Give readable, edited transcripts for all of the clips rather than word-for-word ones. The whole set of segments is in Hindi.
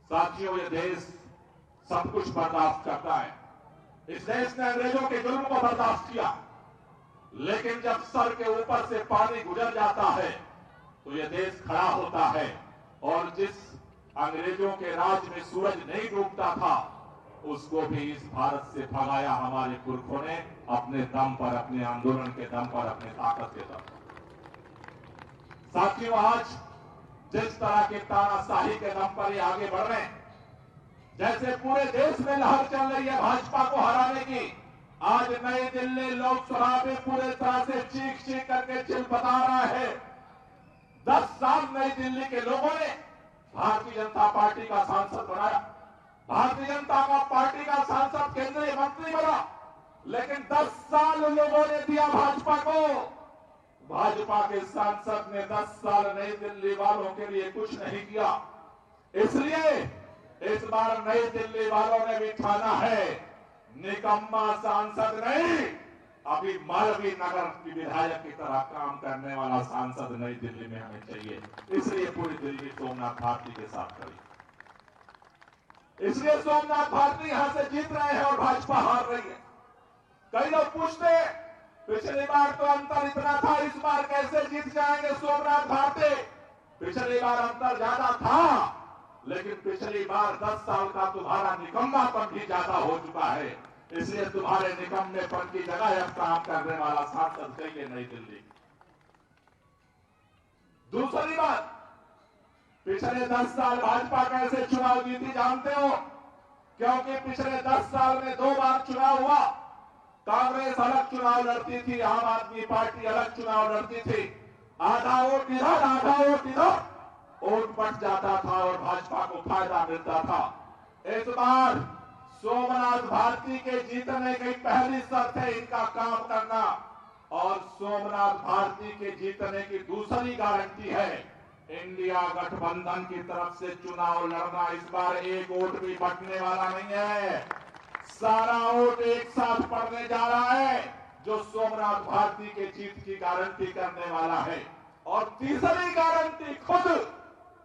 साथियों, ये देश सब कुछ बर्दाश्त करता है। इस देश ने अंग्रेजों के जुल्म को बर्दाश्त किया, लेकिन जब सर के ऊपर से पानी गुजर जाता है तो यह देश खड़ा होता है। और जिस अंग्रेजों के राज में सूरज नहीं डूबता था, उसको भी इस भारत से भगाया हमारे पुरखों ने अपने दम पर, अपने आंदोलन के दम पर, अपने ताकत के दम पर। साथियों, आज जिस तरह के तानाशाही के दम पर ये आगे बढ़ रहे हैं, जैसे पूरे देश में लहर चल रही है भाजपा को हराने की, आज नई दिल्ली लोकसभा में पूरे तरह से चीख चीख करके चिल बता रहा है। 10 साल नई दिल्ली के लोगों ने भारतीय जनता पार्टी का सांसद बनाया, भारतीय जनता पार्टी का सांसद केंद्रीय मंत्री बना, लेकिन 10 साल लोगों ने दिया भाजपा को। भाजपा के सांसद ने 10 साल नई दिल्ली वालों के लिए कुछ नहीं किया। इसलिए इस बार नई दिल्ली वालों ने भी ठाना है, निकम्मा सांसद नहीं, अभी मालवीय नगर की विधायक की तरह काम करने वाला सांसद नई दिल्ली में हमें चाहिए। इसलिए पूरी दिल्ली सोमनाथ भारती के साथ खड़ी, इसलिए सोमनाथ भारती यहां से जीत रहे हैं और भाजपा हार रही है। कई लोग पूछते, पिछली बार तो अंतर इतना था, इस बार कैसे जीत जाएंगे सोमनाथ भारती? पिछली बार अंतर ज्यादा था, लेकिन पिछली बार 10 साल का तुम्हारा निकम्मापन भी ज्यादा हो चुका है। इसलिए तुम्हारे निकम्मेपन की जगह अब काम करने वाला सांसद चाहिए नई दिल्ली। दूसरी बात, पिछले 10 साल भाजपा कैसे चुनाव जीती जानते हो? क्योंकि पिछले 10 साल में 2 बार चुनाव हुआ। कांग्रेस अलग चुनाव लड़ती थी, आम आदमी पार्टी अलग चुनाव लड़ती थी। आधा वोट इधर, आधा वोट इधर, वोट बट जाता था और भाजपा को फायदा मिलता था। इस बार सोमनाथ भारती के जीतने की पहली शर्त है इनका काम करना, और सोमनाथ भारती के जीतने की दूसरी गारंटी है इंडिया गठबंधन की तरफ से चुनाव लड़ना। इस बार एक वोट भी बटने वाला नहीं है, सारा वोट एक साथ पड़ने जा रहा है, जो सोमनाथ भारती के जीत की गारंटी करने वाला है। और तीसरी गारंटी खुद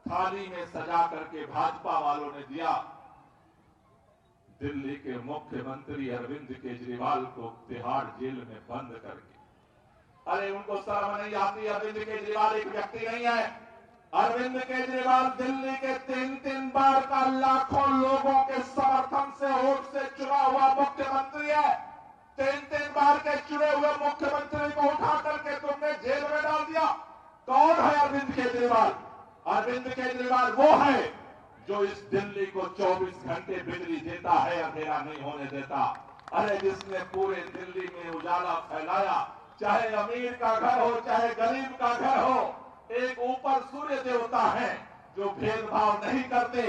थाली में सजा करके भाजपा वालों ने दिया। दिल्ली के मुख्यमंत्री अरविंद केजरीवाल को तिहाड़ जेल में बंद करके, अरे उनको शर्म नहीं आती? अरविंद केजरीवाल एक व्यक्ति नहीं है। अरविंद केजरीवाल दिल्ली के 3 बार का लाखों लोगों के समर्थन से, वोट से चुना हुआ मुख्यमंत्री है। 3 बार के चुने हुए मुख्यमंत्री को उठा करके तुमने जेल में डाल दिया। कौन है अरविंद केजरीवाल? अरविंद केजरीवाल वो है जो इस दिल्ली को 24 घंटे बिजली देता है, अंधेरा नहीं होने देता। अरे जिसने पूरे दिल्ली में उजाला फैलाया, चाहे अमीर का घर हो चाहे गरीब का घर हो, एक ऊपर सूर्य देवता है जो भेदभाव नहीं करते।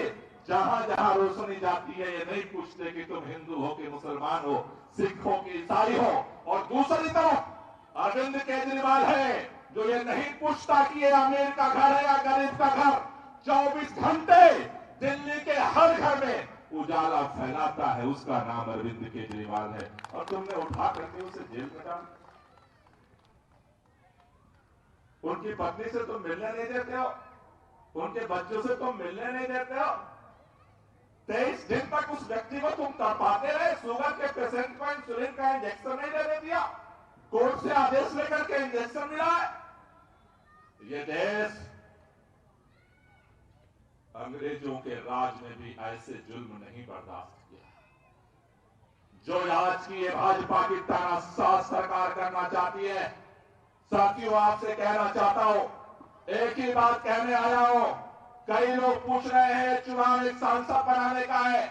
जहां जहां रोशनी जाती है ये नहीं पूछते कि तुम हिंदू हो कि मुसलमान हो, सिख हो कि ईसाई हो। और दूसरी तरफ अरविंद केजरीवाल है जो ये नहीं पूछता कि ये अमीर का घर है या गरीब का घर। 24 घंटे दिल्ली के हर घर में उजाला फैलाता है, उसका नाम अरविंद केजरीवाल है। और तुमने उठा करके उसे जेल में डाल, उनकी पत्नी से तुम मिलने नहीं देते हो, उनके बच्चों से तुम मिलने नहीं देते हो। 23 दिन तक उस व्यक्ति को तुम तड़पाते रहे, शुगर के पेशेंट को इंसुलिन का इंजेक्शन नहीं देने दिया, कोर्ट से आदेश लेकर के इंजेक्शन मिला है। ये देश अंग्रेजों के राज में भी ऐसे जुल्म नहीं बर्दाश्त किया जो आज की ये भाजपा की तानाशाह सरकार करना चाहती है। साथियों, आपसे कहना चाहता हूं, एक ही बात कहने आया हूं। कई लोग पूछ रहे हैं चुनाव एक सांसद बनाने का है।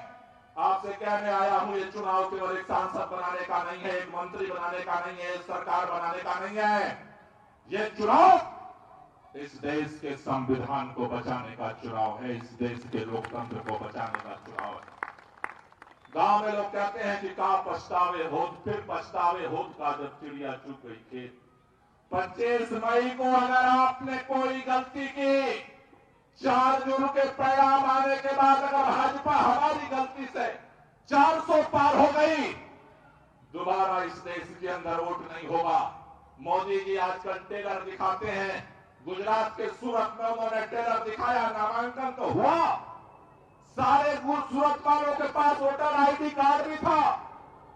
आपसे कहने आया हूं, ये चुनाव केवल एक सांसद बनाने का नहीं है, एक मंत्री बनाने का नहीं है, सरकार बनाने का नहीं है। ये चुनाव इस देश के संविधान को बचाने का चुनाव है, इस देश के लोकतंत्र को बचाने का चुनाव है। गांव में लोग कहते हैं कि का पछतावे होत, फिर पछतावे होत का जब चिड़िया चुग गई खेत। 25 मई को अगर आपने कोई गलती की, 4 जून के परिणाम आने के बाद अगर भाजपा हमारी गलती से 400 पार हो गई, दोबारा इस देश के अंदर वोट नहीं होगा। मोदी जी आजकल टेलर दिखाते हैं, गुजरात के सूरत में उन्होंने टेलर दिखाया, नामांकन तो हुआ, सारे पास वोटर आईडी कार्ड भी था,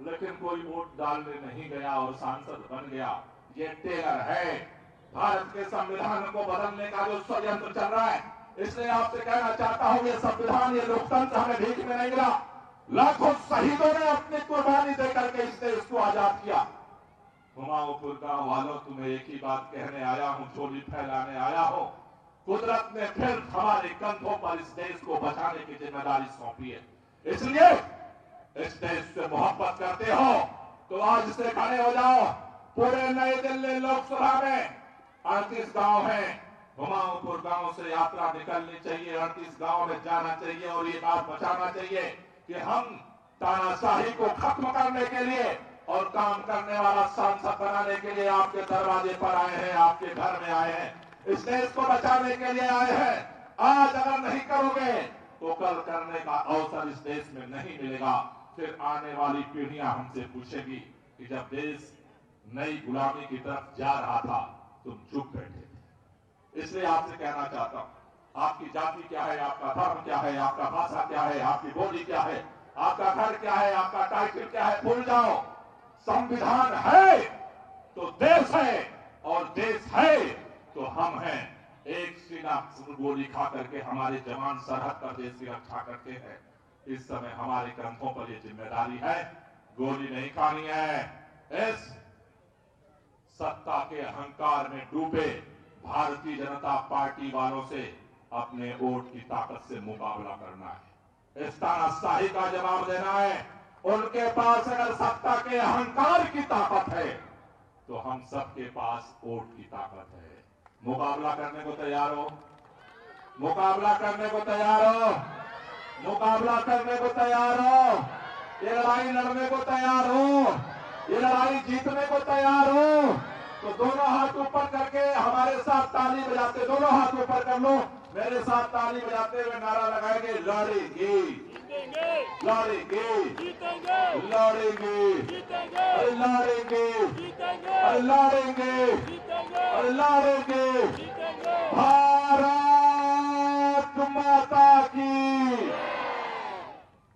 लेकिन कोई वोट डालने नहीं गया और सांसद बन गया। ये टेलर है। भारत के संविधान को बदलने का जो षड्यंत्र चल रहा है, इसलिए आपसे कहना चाहता हूं, ये संविधान, ये लोकतंत्र हमें भीख में नहीं मिला। लाखों शहीदों ने अपनी कुर्बानी देकर के इस देश को आजाद किया। हुमायूंपुर गांव वालों, तुम्हें एक ही बात कहने आया हूं, चोली फैलाने आया हूं। कुदरत ने फिर हमारे कंधों पर इस देश को बचाने की जिम्मेदारी सौंपी है। इसलिए इस देश से मोहब्बत करते हो तो आज से खड़े हो जाओ। पूरे नई दिल्ली लोकसभा में 38 गांव हैं। हुमायूंपुर गांव से यात्रा निकलनी चाहिए, 38 गांव में जाना चाहिए और ये बात बचाना चाहिए कि हम तानाशाही को खत्म करने के लिए और काम करने वाला सांसद बनाने के लिए आपके दरवाजे पर आए हैं, आपके घर में आए हैं, इस देश को बचाने के लिए आए हैं। आज अगर नहीं करोगे तो कल करने का अवसर इस देश में नहीं मिलेगा। फिर आने वाली पीढ़ियां हमसे पूछेगी कि जब देश नई गुलामी की तरफ जा रहा था तुम चुप बैठे थे। इसलिए आपसे कहना चाहता हूं, आपकी जाति क्या है, आपका धर्म क्या है, आपका भाषा क्या है, आपकी बोली क्या है, आपका घर क्या है, आपका टाइटल क्या है, भूल जाओ। संविधान है तो देश है और देश है तो हम हैं। एक सीना गोली खा करके हमारे जवान सरहद पर देश की रक्षा करते हैं। इस समय हमारे कंधों पर यह जिम्मेदारी है, गोली नहीं खानी है। इस सत्ता के अहंकार में डूबे भारतीय जनता पार्टी वालों से अपने वोट की ताकत से मुकाबला करना है, इस तानाशाही का जवाब देना है। उनके पास अगर सत्ता के अहंकार की ताकत है तो हम सबके पास वोट की ताकत है। मुकाबला करने को तैयार हो, मुकाबला करने को तैयार हो, मुकाबला करने को तैयार हो, ये लड़ाई लड़ने को तैयार हो, ये लड़ाई जीतने को तैयार हो तो दोनों हाथ ऊपर करके हमारे साथ ताली बजाते, दोनों हाथ ऊपर कर लो, मेरे साथ ताली बजाते हुए नारा लगाएंगे, लड़ेंगे, लड़ेंगे, लड़ेंगे, अरे लड़ेंगे, अरे लड़ेंगे, अरे लड़ेंगे।